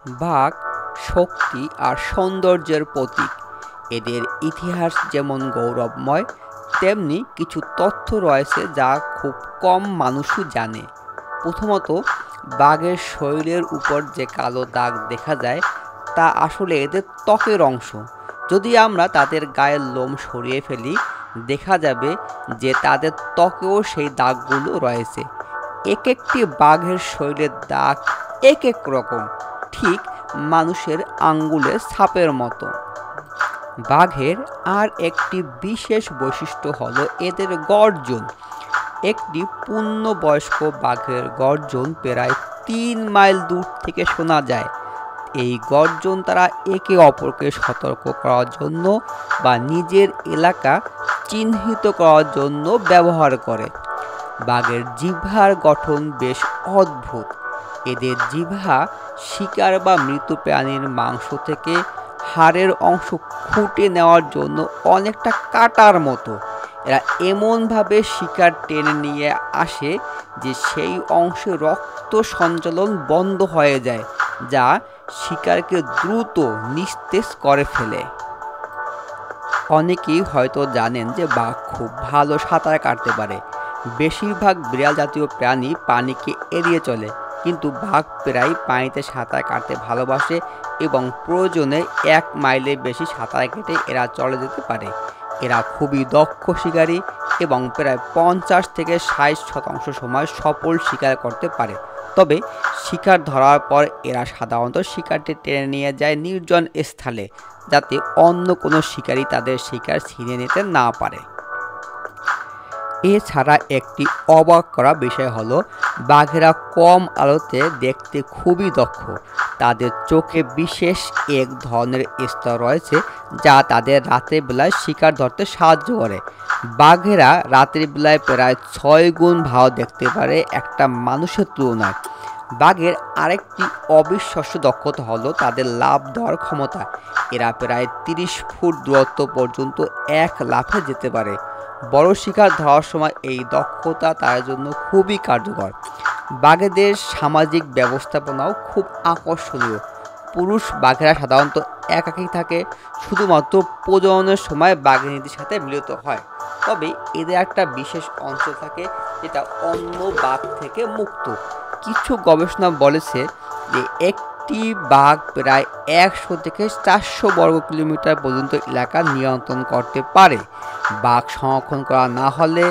বাঘ শক্তি আর সৌন্দর্যের প্রতীক। এদের ইতিহাস যেমন গৌরবময়, তেমনি কিছু তথ্য রয়েছে যা খুব কম মানুষই জানে। প্রথমত, বাঘের শরীরের উপর যে কালো দাগ দেখা যায় তা আসলে এদের ত্বকের অংশ। যদি আমরা তাদের গায়ের লোম সরিয়ে ফেলি, দেখা যাবে যে তাদের ত্বকেও সেই দাগগুলো রয়েছে। এক একটি বাঘের শরীরের দাগ এক এক রকম, ঠিক মানুষের আঙ্গুলের ছাপের মতো। বাঘের আর একটি বিশেষ বৈশিষ্ট্য হলো এদের গর্জন। একটি পূর্ণবয়স্ক বাঘের গর্জন প্রায় 3 মাইল দূর থেকে শোনা যায়। এই গর্জন তারা একে অপরকে সতর্ক করার জন্য বা নিজের এলাকা চিহ্নিত করার জন্য ব্যবহার করে। বাঘের জিহ্বার গঠন বেশ অদ্ভুত। এদের জিহ্বা শিকার বা মৃত প্রাণীর মাংস থেকে হাড়ের অংশ খুঁটে নেওয়ার জন্য অনেকটা কাঁটার মতো। এরা এমনভাবে শিকার টেনে নিয়ে আসে যে সেই অংশে রক্ত সঞ্চালন বন্ধ হয়ে যায়, যা শিকারকে দ্রুত নিস্তেজ করে ফেলে। অনেকেই হয়তো জানেন যে বাঘ খুব ভালো সাঁতার কাটতে পারে। বেশিরভাগ বিড়াল জাতীয় প্রাণী পানিকে এড়িয়ে চলে, কিন্তু বাঘ প্রায় পানিতে সাঁতার কাটতে ভালোবাসে এবং প্রয়োজনে 1 মাইলের বেশি সাঁতার কেটে এরা চলে যেতে পারে। এরা খুবই দক্ষ শিকারী এবং প্রায় 50 থেকে 60% সময় সফল শিকার করতে পারে। তবে শিকার ধরার পর এরা সাধারণত শিকারটি টেনে নিয়ে যায় নির্জন স্থলে, যাতে অন্য কোনো শিকারী তাদের শিকার ছিনিয়ে নিতে না পারে। এছাড়া একটি অবাক করা বিষয় হলো বাঘেরা কম আলোতে দেখতে খুবই দক্ষ। তাদের চোখে বিশেষ এক ধরনের স্তর রয়েছে যা তাদের রাতের বেলায় শিকার ধরতে সাহায্য করে। বাঘেরা রাতের বেলায় প্রায় 6 গুণ ভালো দেখতে পারে একটা মানুষের তুলনায়। বাঘের আরেকটি অবিশ্বাস্য দক্ষতা হলো তাদের লাফ দেওয়ার ক্ষমতা। এরা প্রায় 30 ফুট দূরত্ব পর্যন্ত এক লাফে যেতে পারে। বড় শিকার ধরার সময় এই দক্ষতা তার জন্য খুবই কার্যকর। বাঘেদের সামাজিক ব্যবস্থাপনাও খুব আকর্ষণীয়। পুরুষ বাঘেরা সাধারণত একাকী থাকে, শুধুমাত্র প্রজননের সময় বাঘিনীদের সাথে মিলিত হয়। তবে এদের একটা বিশেষ অঞ্চল থাকে যেটা অন্য বাঘ থেকে মুক্ত। কিছু গবেষণা বলেছে যে একটি বাঘ প্রায় 100 থেকে 400 বর্গ কিলোমিটার পর্যন্ত এলাকা নিয়ন্ত্রণ করতে পারে। বাঘ সংরক্ষণ করা না হলে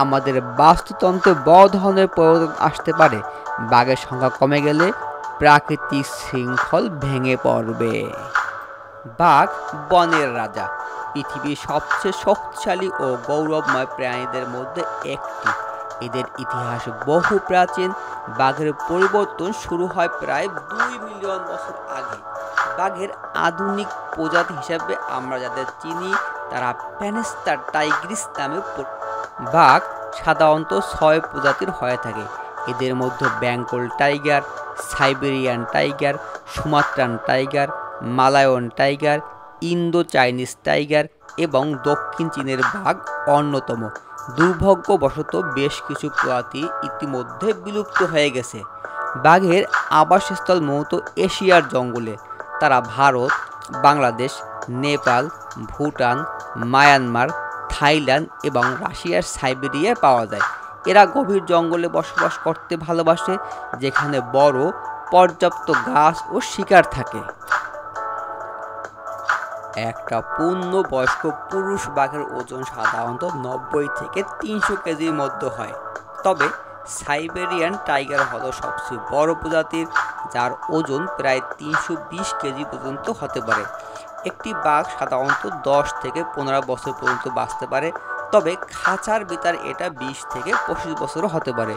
আমাদের বাস্তুতন্ত্রে বড় ধরনের পরিবর্তন আসতে পারে। বাঘের সংখ্যা কমে গেলে প্রাকৃতিক শৃঙ্খল ভেঙে পড়বে। বাঘ বনের রাজা, পৃথিবীর সবচেয়ে শক্তিশালী ও গৌরবময় প্রাণীদের মধ্যে একটি। এদের ইতিহাস বহু প্রাচীন। বাঘের পরিবর্তন শুরু হয় প্রায় 2 মিলিয়ন বছর আগে। বাঘের আধুনিক প্রজাতি হিসাবে আমরা যাদের চিনি তারা প্যানেস্টার টাইগ্রিস নামে। বাঘ সাধারণত 6 প্রজাতির হয়ে থাকে। এদের মধ্যে Bengal tiger, Siberian tiger, Sumatran tiger, Malayan tiger, Indo Chinese tiger এবং দক্ষিণ চীনের বাঘ অন্যতম। দুর্ভাগ্যবশত বেশ কিছু প্রজাতি ইতিমধ্যে বিলুপ্ত হয়ে গেছে। বাঘের আবাসস্থল মূলত এশিয়ার জঙ্গলে। তারা ভারত, বাংলাদেশ, নেপাল, ভুটান, মায়ানমার, থাইল্যান্ড এবং রাশিয়ার সাইবেরিয়ায় পাওয়া যায়। এরা গভীর জঙ্গলে বসবাস করতে ভালোবাসে, যেখানে বড় পর্যাপ্ত গাছ ও শিকার থাকে। একটা পূর্ণবয়স্ক পুরুষ বাঘের ওজন সাধারণত 90 থেকে 300 কেজির মধ্যে হয়। তবে সাইবেরিয়ান টাইগার হলো সবচেয়ে বড় প্রজাতির, যার ওজন প্রায় 320 কেজি পর্যন্ত হতে পারে। একটি বাঘ সাধারণত 10 থেকে 15 বছর পর্যন্ত বাঁচতে পারে, তবে খাঁচার ভিতর এটা 20 থেকে 25 বছরও হতে পারে।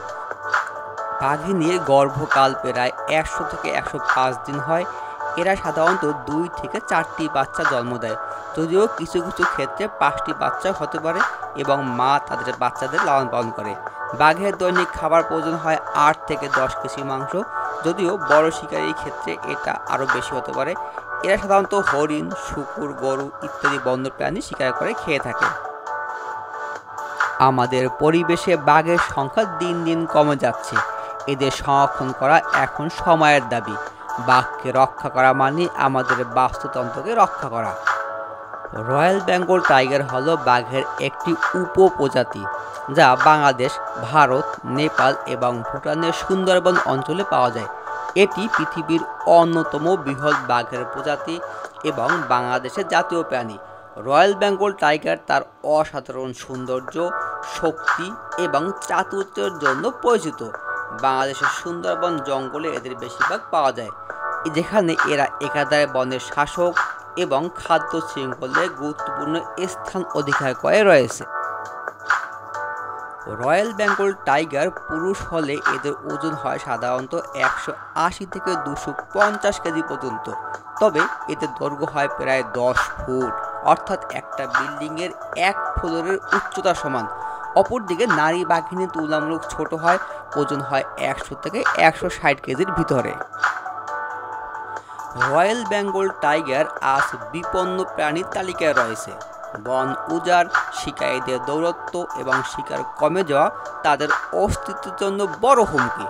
বাঘিনীর গর্ভকাল প্রায় 100 থেকে 105 দিন হয়। এরা সাধারণত 2 থেকে 4টি বাচ্চা জন্ম দেয়, যদিও কিছু কিছু ক্ষেত্রে 5টি বাচ্চা হতে পারে এবং মা তাদের বাচ্চাদের লালন পালন করে। বাঘের দৈনিক খাবার প্রয়োজন হয় 8 থেকে 10 কেজি মাংস, যদিও বড় শিকারীর ক্ষেত্রে এটা আরও বেশি হতে পারে। এরা সাধারণত হরিণ, শূকর, গরু ইত্যাদি বন্যপ্রাণী শিকার করে খেয়ে থাকে। আমাদের পরিবেশে বাঘের সংখ্যা দিন দিন কমে যাচ্ছে। এদের সংরক্ষণ করা এখন সময়ের দাবি। বাঘকে রক্ষা করা মানে আমাদের বাস্তুতন্ত্রকে রক্ষা করা। রয়্যাল বেঙ্গল টাইগার হলো বাঘের একটি উপপ্রজাতি যা বাংলাদেশ, ভারত, নেপাল এবং ভুটানের সুন্দরবন অঞ্চলে পাওয়া যায়। এটি পৃথিবীর অন্যতম বৃহৎ বাঘের প্রজাতি এবং বাংলাদেশের জাতীয় প্রাণী। রয়্যাল বেঙ্গল টাইগার তার অসাধারণ সৌন্দর্য, শক্তি এবং চাতুর্যের জন্য পরিচিত। বাংলাদেশের সুন্দরবন জঙ্গলে এদের বেশিরভাগ পাওয়া যায়, যেখানে এরা একাধারে বনের শাসক এবং খাদ্য শৃঙ্খলে গুরুত্বপূর্ণ স্থান অধিকার করে রয়েছে। রয়্যাল বেঙ্গল টাইগার পুরুষ হলে এদের ওজন হয় সাধারণত 180 থেকে 250 কেজি পর্যন্ত, তবে এদের দৈর্ঘ্য হয় প্রায় 10 ফুট, অর্থাৎ একটা বিল্ডিংয়ের এক ফ্লোরের উচ্চতা সমান। অপরদিকে নারী বাঘিনী তুলনামূলক ছোট হয়, ওজন হয় 100 থেকে 160 কেজির ভিতরে। রয়্যাল বেঙ্গল টাইগার আজ বিপন্ন প্রাণীর তালিকায় রয়েছে। বন উজাড়, শিকারীদের দৌরত্ব এবং শিকার কমে যাওয়া তাদের অস্তিত্বের জন্য বড় হুমকি।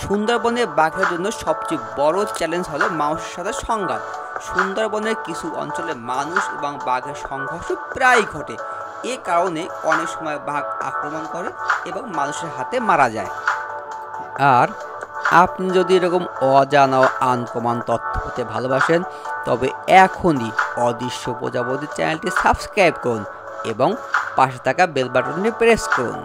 সুন্দরবনে বাঘের জন্য সবচেয়ে বড় চ্যালেঞ্জ হলো মানুষের সাথে সংঘাত। সুন্দরবনের কিছু অঞ্চলে মানুষ এবং বাঘের সংঘর্ষ প্রায়ই ঘটে। এ কারণে অনেক সময় বাঘ আক্রমণ করে এবং মানুষের হাতে মারা যায়। আর আপনি যদি এরকম অজানা ও আনকমন তথ্য পেতে ভালোবাসেন, তবে এখনই অদৃশ্য প্রজাপতি চ্যানেলটি সাবস্ক্রাইব করুন এবং পাশে থাকা বেল বাটনটি প্রেস করুন।